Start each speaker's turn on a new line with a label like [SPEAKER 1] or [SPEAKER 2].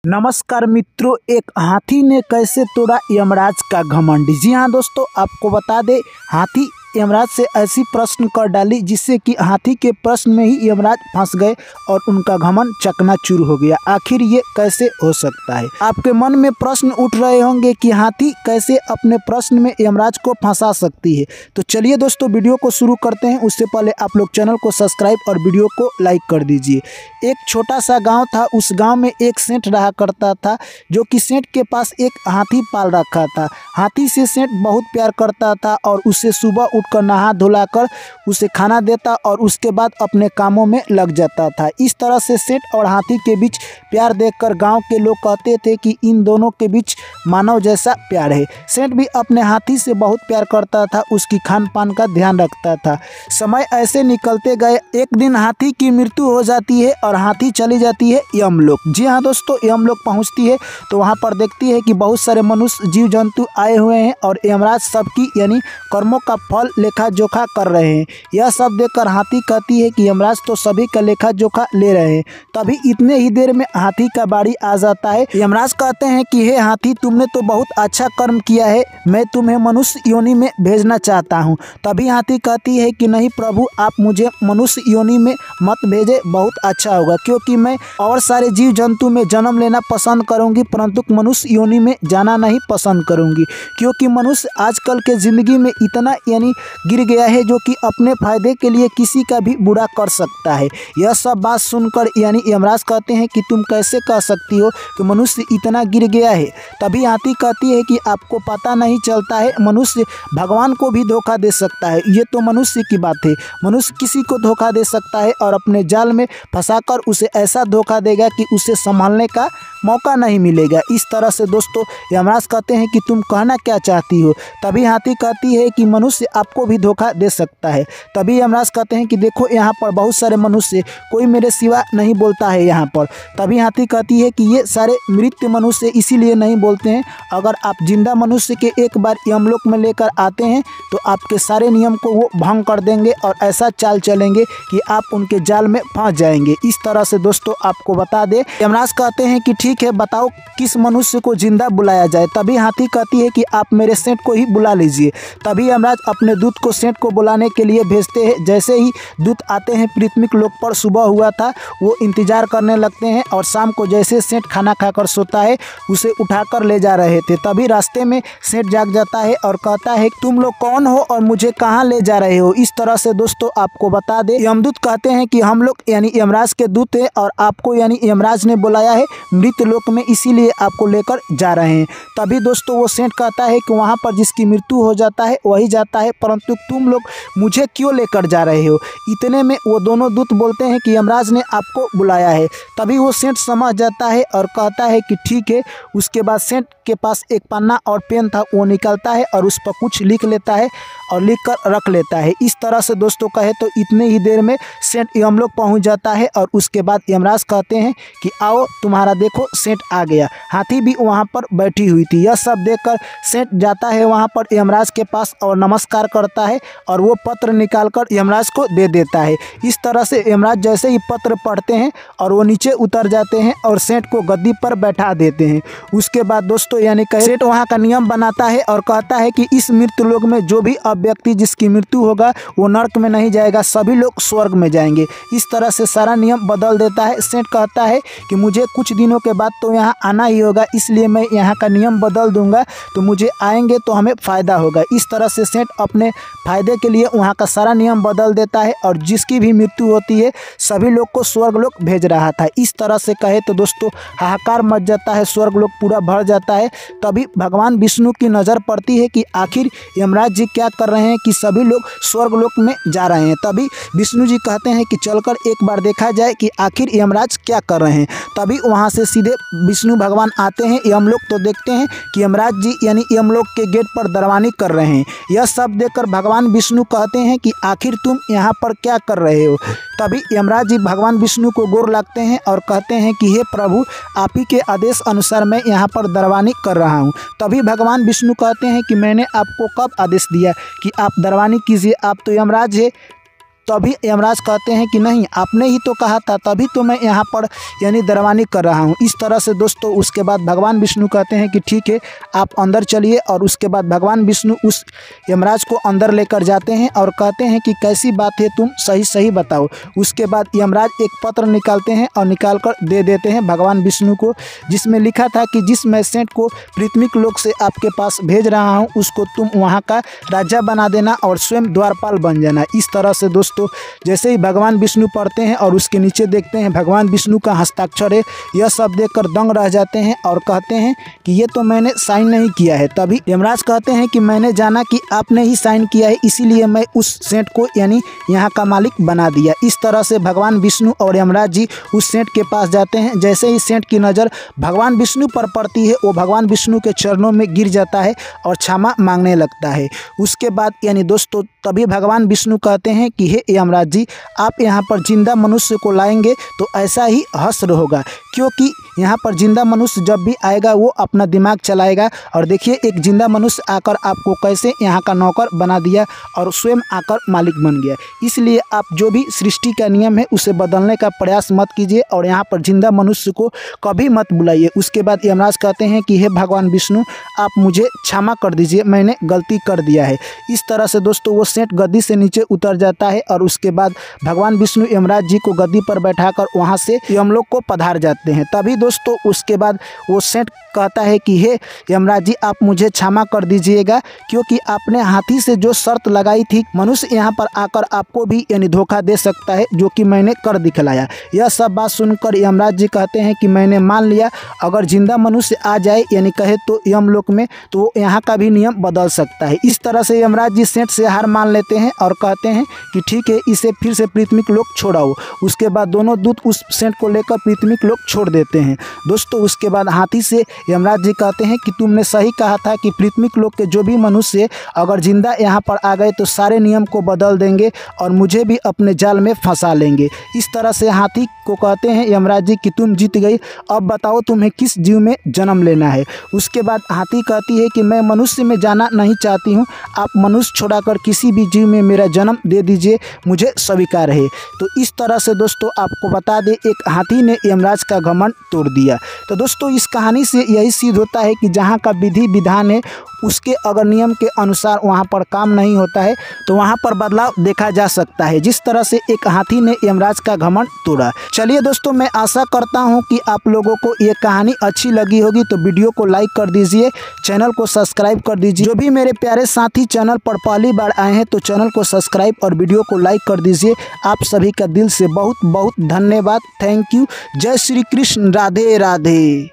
[SPEAKER 1] नमस्कार मित्रों, एक हाथी ने कैसे तोड़ा यमराज का घमंड। जी हाँ दोस्तों, आपको बता दें, हाथी यमराज से ऐसी प्रश्न कर डाली जिससे कि हाथी के प्रश्न में ही यमराज फंस गए और उनका घमंड चकनाचूर हो गया। आखिर ये कैसे हो सकता है? आपके मन में प्रश्न उठ रहे होंगे कि हाथी कैसे अपने प्रश्न में यमराज को फंसा सकती है। तो चलिए दोस्तों, वीडियो को शुरू करते हैं। उससे पहले आप लोग चैनल को सब्सक्राइब और वीडियो को लाइक कर दीजिए। एक छोटा सा गाँव था। उस गाँव में एक सेठ रहा करता था, जो कि सेठ के पास एक हाथी पाल रखा था। हाथी से सेठ बहुत प्यार करता था और उससे सुबह उठकर नहा धुलाकर उसे खाना देता और उसके बाद अपने कामों में लग जाता था। इस तरह से सेठ और हाथी के बीच प्यार देखकर गांव के लोग कहते थे कि इन दोनों के बीच मानव जैसा प्यार है। सेठ भी अपने हाथी से बहुत प्यार करता था, उसकी खान पान का ध्यान रखता था। समय ऐसे निकलते गए। एक दिन हाथी की मृत्यु हो जाती है और हाथी चली जाती है यमलोक। जी हाँ दोस्तों, यमलोक पहुँचती है तो वहाँ पर देखती है कि बहुत सारे मनुष्य जीव जंतु आए हुए हैं और यमराज सबकी यानी कर्मों का फल लेखा जोखा कर रहे हैं। यह सब देखकर हाथी कहती है कि यमराज तो सभी का लेखा जोखा ले रहे हैं। तभी इतने ही देर में हाथी का बारी आ जाता है। यमराज कहते हैं कि हे हाथी, तुमने तो बहुत अच्छा कर्म किया है, मैं तुम्हें मनुष्य योनि में भेजना चाहता हूँ। तभी हाथी कहती है कि नहीं प्रभु, आप मुझे मनुष्य योनि में मत भेजे, बहुत अच्छा होगा, क्योंकि मैं और सारे जीव जंतु में जन्म लेना पसंद करूँगी, परंतु मनुष्य योनि में जाना नहीं पसंद करूँगी, क्योंकि मनुष्य आजकल के ज़िंदगी में इतना यानी गिर गया है जो कि अपने फायदे के लिए किसी का भी बुरा कर सकता है। यह सब बात सुनकर यानी यमराज कहते हैं कि तुम कैसे कह सकती हो कि मनुष्य इतना गिर गया है। तभी हाथी कहती है कि आपको पता नहीं चलता है, मनुष्य भगवान को भी धोखा दे सकता है। ये तो मनुष्य की बात है, मनुष्य किसी को धोखा दे सकता है और अपने जाल में फंसाकर उसे ऐसा धोखा देगा कि उसे संभालने का मौका नहीं मिलेगा। इस तरह से दोस्तों यमराज कहते हैं कि तुम कहना क्या चाहती हो। तभी हाथी कहती है कि मनुष्य आपको भी धोखा दे सकता है। तभी यमराज कहते हैं कि देखो यहाँ पर बहुत सारे मनुष्य, कोई मेरे सिवा नहीं बोलता है यहाँ पर। तभी हाथी कहती है कि ये सारे मृत मनुष्य इसीलिए नहीं बोलते हैं, अगर आप जिंदा मनुष्य के एक बार यमलोक में लेकर आते हैं तो आपके सारे नियम को वो भंग कर देंगे और ऐसा चाल चलेंगे कि आप उनके जाल में फंस जाएंगे। इस तरह से दोस्तों आपको बता दें, यमराज कहते हैं कि ठीक है, बताओ किस मनुष्य को जिंदा बुलाया जाए। तभी हाथी कहती है कि आप मेरे सेठ को ही बुला लीजिए। तभी यमराज अपने दूत को सेठ को बुलाने के लिए भेजते हैं। जैसे ही दूत आते हैं, पृथ्वी लोक पर सुबह हुआ था, वो इंतजार करने लगते हैं और शाम को जैसे सेठ खाना खाकर सोता है, उसे उठाकर ले जा रहे थे। तभी रास्ते में सेठ जाग जाता है और कहता है तुम लोग कौन हो और मुझे कहाँ ले जा रहे हो। इस तरह से दोस्तों आपको बता दें, यमदूत कहते हैं कि हम लोग यानी यमराज के दूत हैं और आपको यानी यमराज ने बुलाया है मृत लोक में, इसीलिए आपको लेकर जा रहे हैं। तभी दोस्तों वो सेठ कहता है कि वहाँ पर जिसकी मृत्यु हो जाता है वही जाता है, परंतु तुम लोग मुझे क्यों लेकर जा रहे हो। इतने में वो दोनों दूत बोलते हैं कि यमराज ने आपको बुलाया है। तभी वो सेठ समझ जाता है और कहता है कि ठीक है। उसके बाद सेठ के पास एक पन्ना और पेन था, वो निकालता है और उस पर कुछ लिख लेता है और लिख कर रख लेता है। इस तरह से दोस्तों कहे तो इतने ही देर में सेठ यमलोक पहुंच जाता है और उसके बाद यमराज कहते हैं कि आओ तुम्हारा देखो सेठ आ गया। हाथी भी वहां पर बैठी हुई थी। यह सब देखकर सेठ जाता है वहां पर यमराज के पास और नमस्कार करता है और वो पत्र निकालकर यमराज को दे देता है। इस तरह से यमराज जैसे ही पत्र पढ़ते हैं और वो नीचे उतर जाते हैं और सेठ को गद्दी पर बैठा देते हैं। उसके बाद दोस्तों यानी सेठ वहाँ का नियम बनाता है और कहता है कि इस मृत्यु लोक में जो भी व्यक्ति जिसकी मृत्यु होगा वो नरक में नहीं जाएगा, सभी लोग स्वर्ग में जाएंगे। इस तरह से सारा नियम बदल देता है। सेठ कहता है कि मुझे कुछ दिनों के बाद तो यहाँ आना ही होगा, इसलिए मैं यहाँ का नियम बदल दूंगा, तो मुझे आएंगे तो हमें फ़ायदा होगा। इस तरह से सेठ अपने फायदे के लिए वहाँ का सारा नियम बदल देता है और जिसकी भी मृत्यु होती है सभी लोग को स्वर्ग लोक भेज रहा था। इस तरह से कहे तो दोस्तों हाहाकार मच जाता है, स्वर्ग लोक पूरा भर जाता है। तभी भगवान विष्णु की नज़र पड़ती है कि आखिर यमराज जी क्या कर रहे हैं कि सभी लोग स्वर्ग लोक में जा रहे हैं। तभी विष्णु जी कहते हैं कि चलकर एक बार देखा जाए कि आखिर यमराज क्या कर रहे हैं। तभी वहाँ से सीधे विष्णु भगवान आते हैं यमलोक, तो देखते हैं कि यमराज जी यानी यमलोक के गेट पर दरवानी कर रहे हैं। यह सब देखकर भगवान विष्णु कहते हैं कि आखिर तुम यहाँ पर क्या कर रहे हो। तभी यमराज जी भगवान विष्णु को गोर लगते हैं और कहते हैं कि हे प्रभु, आप ही के आदेश अनुसार मैं यहाँ पर दरवानी कर रहा हूँ। तभी भगवान विष्णु कहते हैं कि मैंने आपको कब आदेश दिया कि आप दरवानी कीजिए, आप तो यमराज है। तभी यमराज कहते हैं कि नहीं, आपने ही तो कहा था, तभी तो मैं यहाँ पर यानी दरवानी कर रहा हूँ। इस तरह से दोस्तों उसके बाद भगवान विष्णु कहते हैं कि ठीक है, आप अंदर चलिए। और उसके बाद भगवान विष्णु उस यमराज को अंदर लेकर जाते हैं और कहते हैं कि कैसी बात है, तुम सही सही बताओ। उसके बाद यमराज एक पत्र निकालते हैं और निकाल कर दे देते हैं भगवान विष्णु को, जिसमें लिखा था कि जिस मैसेंट को पृथ्वी लोक से आपके पास भेज रहा हूँ उसको तुम वहाँ का राजा बना देना और स्वयं द्वारपाल बन जाना। इस तरह से दोस्तों जैसे ही भगवान विष्णु पढ़ते हैं और उसके नीचे देखते हैं भगवान विष्णु का हस्ताक्षर है, यह सब देखकर दंग रह जाते हैं और कहते हैं कि ये तो मैंने साइन नहीं किया है। तभी यमराज कहते हैं कि मैंने जाना कि आपने ही साइन किया है, इसीलिए मैं उस सेंट को यानी यहाँ का मालिक बना दिया। इस तरह से भगवान विष्णु और यमराज जी उस सेंट के पास जाते हैं। जैसे ही सेंट की नज़र भगवान विष्णु पर पड़ती है, वो भगवान विष्णु के चरणों में गिर जाता है और क्षमा मांगने लगता है। उसके बाद यानी दोस्तों तभी भगवान विष्णु कहते हैं कि हे यमराज जी, आप यहाँ पर जिंदा मनुष्य को लाएंगे तो ऐसा ही हश्र होगा, क्योंकि यहाँ पर जिंदा मनुष्य जब भी आएगा वो अपना दिमाग चलाएगा। और देखिए एक जिंदा मनुष्य आकर आपको कैसे यहाँ का नौकर बना दिया और स्वयं आकर मालिक बन गया। इसलिए आप जो भी सृष्टि का नियम है उसे बदलने का प्रयास मत कीजिए और यहाँ पर जिंदा मनुष्य को कभी मत बुलाइए। उसके बाद यमराज कहते हैं कि हे भगवान विष्णु, आप मुझे क्षमा कर दीजिए, मैंने गलती कर दिया है। इस तरह से दोस्तों वो सेंट गद्दी से नीचे उतर जाता है और उसके बाद भगवान विष्णु यमराज जी को गद्दी पर बैठाकर वहाँ से यमलोक को पधार जाते हैं। तभी दोस्तों उसके बाद वो सेंट कहता है कि हे यमराज जी, आप मुझे क्षमा कर दीजिएगा, क्योंकि आपने हाथी से जो शर्त लगाई थी, मनुष्य यहाँ पर आकर आपको भी यानी धोखा दे सकता है, जो कि मैंने कर दिखलाया। यह सब बात सुनकर यमराज जी कहते हैं कि मैंने मान लिया, अगर जिंदा मनुष्य आ जाए यानी कहे तो यमलोक में, तो वो यहाँ का भी नियम बदल सकता है। इस तरह से यमराज जी सेंट से हार मान लेते हैं और कहते हैं कि ठीक है, इसे फिर से पृथ्वी लोक छोड़ाओ। उसके बाद दोनों दूत उस सेंट को लेकर पृथ्वी लोक छोड़ देते हैं। दोस्तों उसके बाद हाथी से यमराज जी कहते हैं कि तुमने सही कहा था कि पृथ्वी लोक के जो भी मनुष्य अगर जिंदा यहाँ पर आ गए तो सारे नियम को बदल देंगे और मुझे भी अपने जाल में फंसा लेंगे। इस तरह से हाथी को कहते हैं यमराज जी कि तुम जीत गई, अब बताओ तुम्हें किस जीव में जन्म लेना है। उसके बाद हाथी कहती है कि मैं मनुष्य में जाना नहीं चाहती हूँ, आप मनुष्य छोड़ाकर किसी भी जीव में मेरा जन्म दे दीजिए, मुझे स्वीकार है। तो इस तरह से दोस्तों आपको बता दें, एक हाथी ने यमराज का घमंड तोड़ दिया। तो दोस्तों इस कहानी से यही सिद्ध होता है कि जहाँ का विधि विधान है उसके अगर नियम के अनुसार वहाँ पर काम नहीं होता है तो वहाँ पर बदलाव देखा जा सकता है, जिस तरह से एक हाथी ने यमराज का घमंड तोड़ा। चलिए दोस्तों, मैं आशा करता हूँ कि आप लोगों को ये कहानी अच्छी लगी होगी, तो वीडियो को लाइक कर दीजिए, चैनल को सब्सक्राइब कर दीजिए। जो भी मेरे प्यारे साथी चैनल पर पहली बार आए हैं तो चैनल को सब्सक्राइब और वीडियो को लाइक कर दीजिए। आप सभी का दिल से बहुत बहुत धन्यवाद। Thank you. जय श्री कृष्ण। राधे राधे।